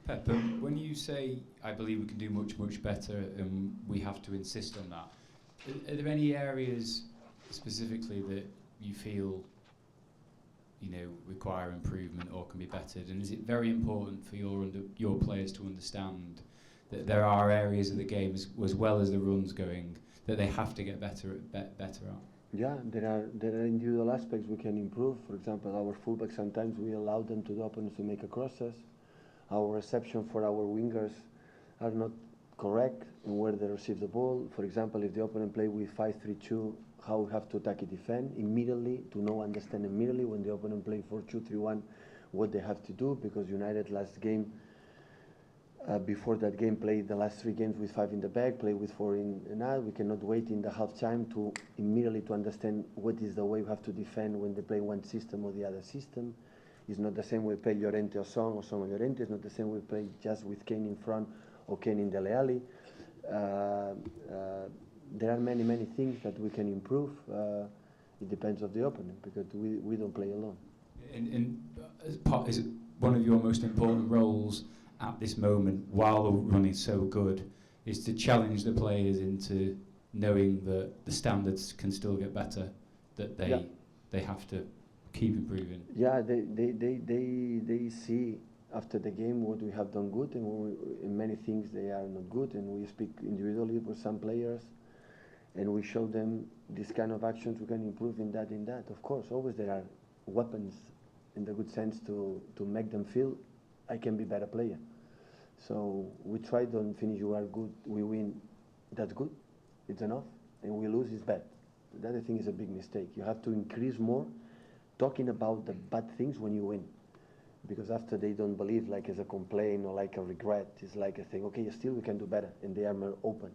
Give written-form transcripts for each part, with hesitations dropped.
Pep, when you say, I believe we can do much, much better and we have to insist on that, are there any areas specifically that you feel, require improvement or can be bettered? And is it very important for your players to understand that there are areas of the game, as well as the runs going, that they have to get better at? Yeah, there are individual aspects we can improve. For example, our fullbacks, sometimes we allow them to the opponents to make a crosses. Our reception for our wingers are not correct in where they receive the ball. For example, if the opponent play with 5-3-2, how we have to attack and defend immediately, to understand immediately when the opponent play 4-2-3-1, what they have to do, because United last game, before that game, played the last 3 games with 5 in the back, play with 4 in out. We cannot wait in the half time to immediately to understand what is the way we have to defend when they play one system or the other system. It's not the same we play Llorente or Son or Llorente. It's not the same we play just with Kane in front or Kane in Dele Alli. There are many things that we can improve. It depends on the opponent, because we don't play alone. And is it one of your most important roles at this moment, while the run is so good, is to challenge the players into knowing that the standards can still get better, that they have to keep improving? Yeah, they see after the game what we have done good, and in many things they are not good, and we speak individually with some players, and we show them this kind of actions we can improve in that. Of course, always there are weapons in the good sense to make them feel I can be better player. So we try, don't finish, you are good, we win, that's good, it's enough, and we lose is bad. That I think is a big mistake. You have to increase more talking about the bad things when you win, because after they don't believe like as a complaint or like a regret. It's like a thing, okay, still we can do better, and they are more open.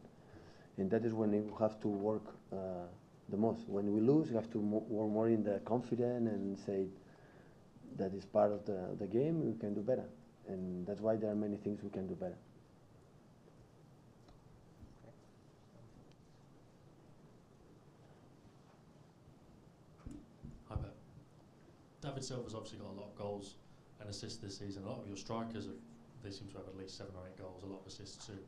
And that is when you have to work the most. When we lose, you have to work more in the confidence and say that is part of the game, we can do better. And that's why there are many things we can do better. Hi, Pep. David Silva's obviously got a lot of goals and assists this season. A lot of your strikers, they seem to have at least 7 or 8 goals, a lot of assists too.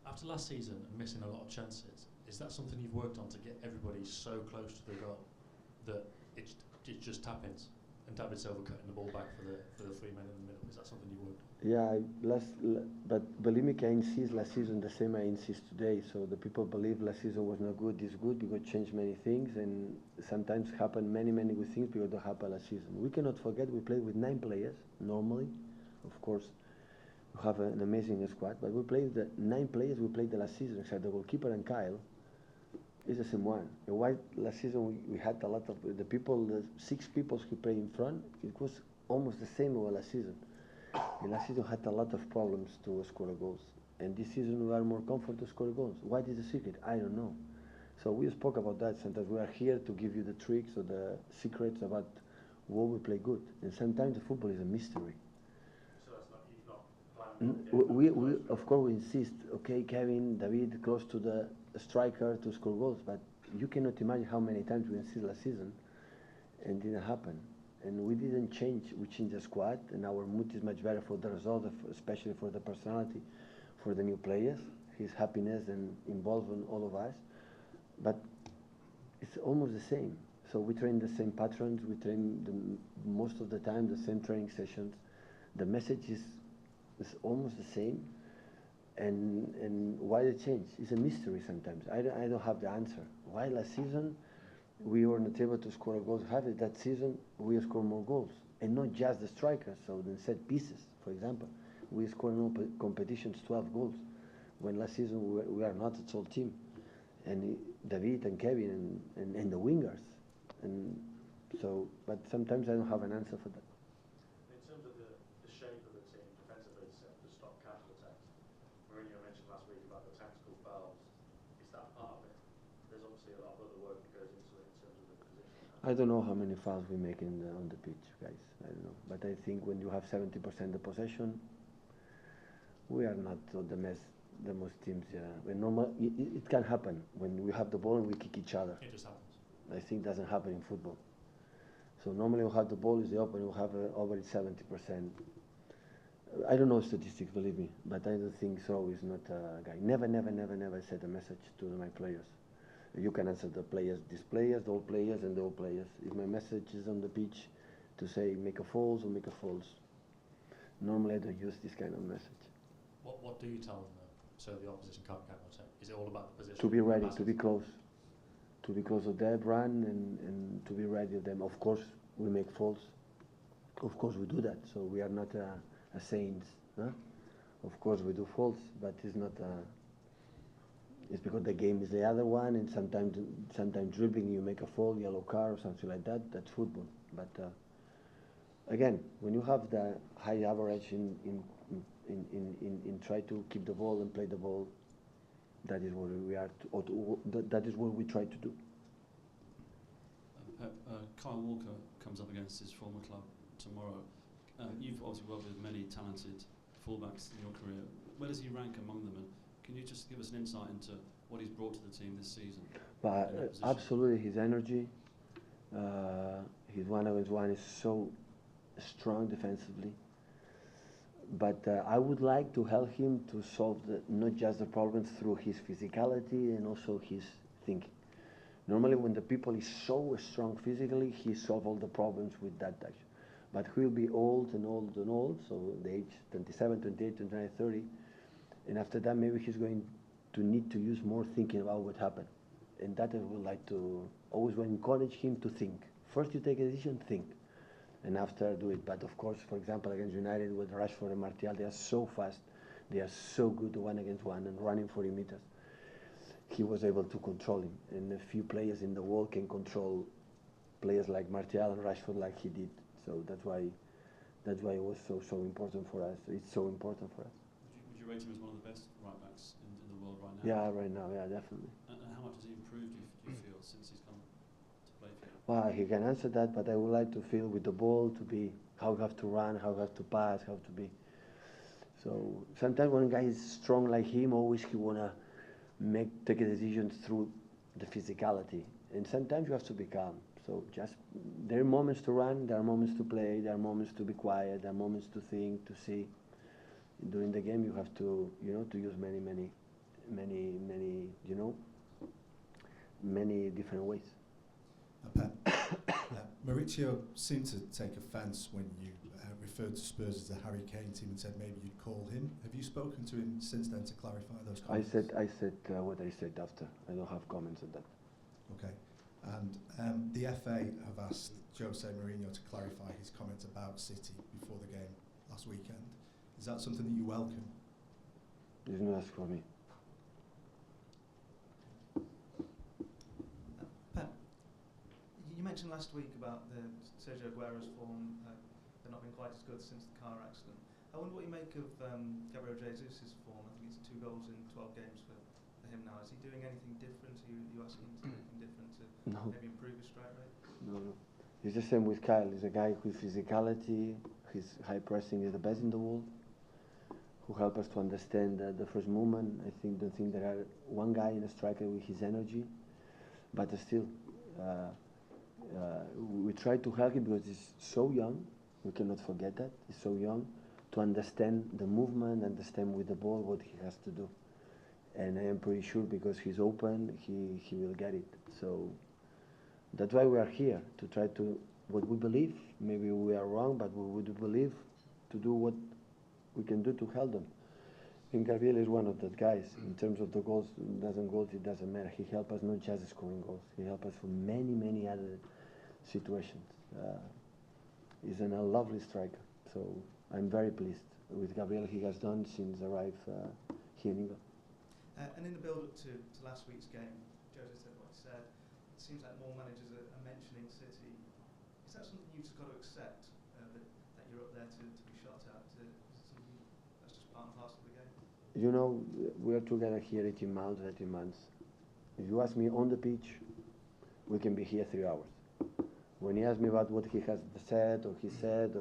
After last season and missing a lot of chances, is that something you've worked on to get everybody so close to the goal that it's just tap-ins? And David Silva cutting the ball back for the 3 men in the middle. Is that something you worked on? Yeah, but believe me, I insist last season the same I insist today. So the people believe last season was not good, this good, because changed many things, and sometimes happen many good things because they happened last season. We cannot forget we played with 9 players normally. Of course, we have an amazing squad, but we played the 9 players we played the last season, except the goalkeeper and Kyle. It's the same one. Why last season we had a lot of the 6 people who play in front. It was almost the same as last season. And last season had a lot of problems to score goals, and this season we are more comfortable to score goals. What is the secret? I don't know. So we spoke about that. Sometimes we are here to give you the tricks or the secrets about what we play good, and sometimes the football is a mystery. So that's not you've not planned. We of course we insist. Okay, Kevin, David, close to the striker to score goals, but you cannot imagine how many times we insist last season and didn't happen. And we didn't change. We changed the squad, and our mood is much better for the result, especially for the personality, for the new players, his happiness and involvement all of us. But it's almost the same. So we train the same patterns. We train most of the time the same training sessions. The message is almost the same. And why the change? It's a mystery sometimes. I don't have the answer. Why last season we were not able to score goals? That season we scored more goals, and not just the strikers. So the set pieces, for example, we scored in all competitions 12 goals, when last season we are not a sole team. And David and Kevin and the wingers, and so. But sometimes I don't have an answer for that. In terms of the shape of the team defensively set to stop counter attacks, Mourinho mentioned last week about the tactical fouls. Is that part of it? There's obviously a lot of other work that goes into it in terms of the position. I don't know how many fouls we make on the pitch, guys. I don't know, but I think when you have 70% of possession, we are not the most teams. When normal, it can happen when we have the ball and we kick each other. It just happens. I think it doesn't happen in football. So normally we have the ball is the open, we have over 70%. I don't know statistics, believe me, but I don't think so. Is not a guy. Never, never, never, never said a message to my players. You can answer the players, these players, the old players, and the old players. If my message is on the pitch to say make a false or make a false, normally I don't use this kind of message. What do you tell them though, so the opposition can't counter-attack? Is it all about the position? To be ready, to be close of that run, and to be ready of them. Of course, we make falls. Of course, we do that. So we are not a saints. Huh? Of course, we do falls, but it's not. It's because the game is the other one, and sometimes dribbling you make a fall, yellow card or something like that. That's football. But again, when you have the high average in try to keep the ball and play the ball, that is what we are. That is what we try to do. Kyle Walker comes up against his former club tomorrow. You've obviously worked with many talented fullbacks in your career. Where does he rank among them? And can you just give us an insight into what he's brought to the team this season? But absolutely, his energy, his 1-against-1 is so strong defensively. But I would like to help him to solve not just the problems through his physicality and also his thinking. Normally, when the people is so strong physically, he solves all the problems with that touch. But he'll be old and old and old, so the age 27, 28, 29, 30. And after that, maybe he's going to need to use more thinking about what happened. And that I would like to always encourage him to think. First you take a decision, think. And after do it. But of course, for example, against United with Rashford and Martial, they are so fast. They are so good 1-against-1 and running 40 meters. He was able to control him. And a few players in the world can control players like Martial and Rashford like he did. So that's why it was so important for us. It's so important for us. Would you rate him as one of the best right backs in the world right now? Yeah, right now, yeah, definitely. And how much has he improved, do you feel, since he's come to play for you? Well, he can answer that, but I would like to feel with the ball to be how you have to run, how you have to pass, how to be. So sometimes when a guy is strong like him, always he wanna take a decision through the physicality, and sometimes you have to be calm. So just there are moments to run, there are moments to play, there are moments to be quiet, there are moments to think, to see. During the game, you have to to use many different ways. Pep, Mauricio seemed to take offence when you referred to Spurs as the Harry Kane team and said maybe you'd call him. Have you spoken to him since then to clarify those comments? I said what I said after. I don't have comments on that. Okay. And the FA have asked Jose Mourinho to clarify his comments about City before the game last weekend. Is that something that you welcome? It's not asked for me. Pep, you mentioned last week about the Sergio Aguero's form. They've not been quite as good since the car accident. I wonder what you make of Gabriel Jesus' form. I think it's 2 goals in 12 games for him now. Is he doing anything different? Are you asking him to do anything different to maybe improve his strike rate? No. It's the same with Kyle. He's a guy whose physicality, his high pressing is the best in the world, who help us to understand the first movement. I don't think there are one guy in a striker with his energy, but still, we try to help him because he's so young. We cannot forget that. He's so young to understand the movement, understand with the ball what he has to do. And I am pretty sure because he's open, he will get it. So that's why we are here, to try to, what we believe, maybe we are wrong, but we would believe to do what we can do to help them. And Gabriel is one of those guys. In terms of the goals, it doesn't matter. He helps us not just scoring goals. He helps us for many other situations. He's a lovely striker. So I'm very pleased with Gabriel he has done since arrived here in England. And in the build-up to last week's game, Jose said what he said. It seems like more managers are mentioning City. Is that something you've just got to accept, that you're up there to be shot at? Is it something that's just part and parcel of the game? You know, we are together here 18 months. If you ask me on the pitch, we can be here 3 hours. When he asks me about what he has said, or he said,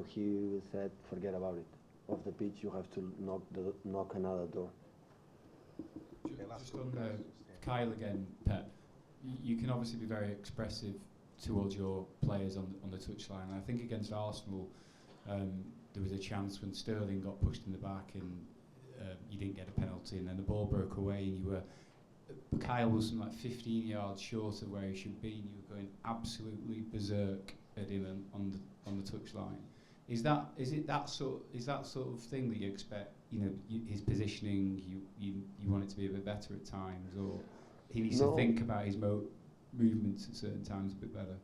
forget about it. Off the pitch, you have to knock another door. Just on Kyle again, Pep, you can obviously be very expressive towards your players on the touchline. I think against Arsenal, there was a chance when Sterling got pushed in the back and you didn't get a penalty, and then the ball broke away, and you were Kyle was like 15 yards short of where he should be, and you were going absolutely berserk at him on the touchline. Is that sort of thing that you expect? You know, his positioning. You want it to be a bit better at times, or he needs to think about his movements at certain times a bit better.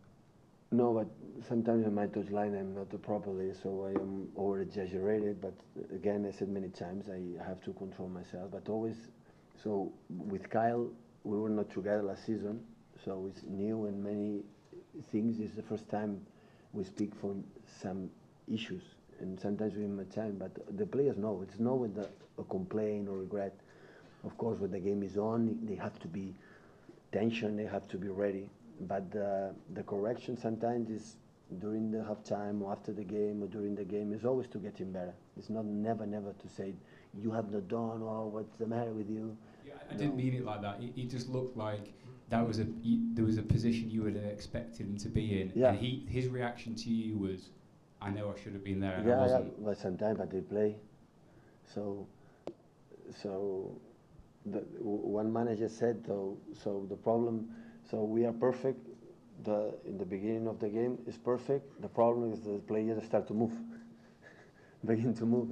No, but sometimes on my touchline I'm not properly, so I am over exaggerated. But again, I said many times I have to control myself. But always, so with Kyle, we were not together last season, so it's new and many things. It's the first time we speak for some issues, and sometimes we have time. But the players know. It's not with a complaint or regret. Of course, when the game is on, they have to be tension. They have to be ready. But the correction sometimes is during the halftime or after the game or during the game is always to get him better. It's not never to say you have not done or what's the matter with you. Yeah, I didn't mean it like that. It just looked like there was a position you would have expected him to be in, and his reaction to you was, I know I should have been there, and I wasn't. Yeah, but sometimes they play. So one manager said though. So the problem. So we are perfect. In the beginning of the game is perfect. The problem is the players start to move, begin to move,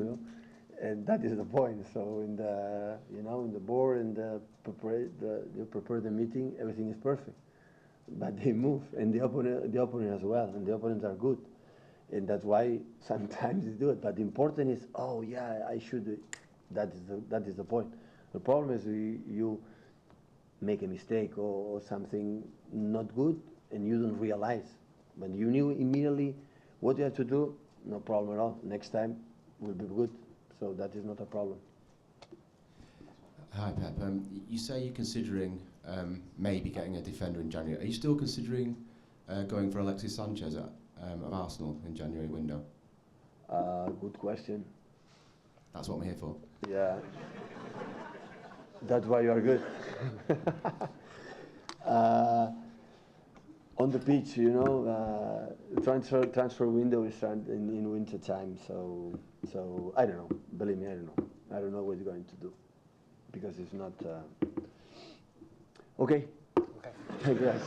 and that is the point. So in the board and you prepare the meeting, everything is perfect, but they move, and the opponent as well, and the opponents are good, and that's why sometimes they do it. But the important is, I should. That is the point. The problem is you make a mistake or something not good, and you don't realize. When you knew immediately what you have to do, no problem at all. Next time will be good. So that is not a problem. Hi, Pep. You say you're considering maybe getting a defender in January. Are you still considering going for Alexis Sanchez of Arsenal in January window? Good question. That's what I'm here for. Yeah. That's why you are good. On the pitch, transfer window is in winter time. So I don't know. Believe me, I don't know. I don't know what he's going to do because it's not. Okay. Yes.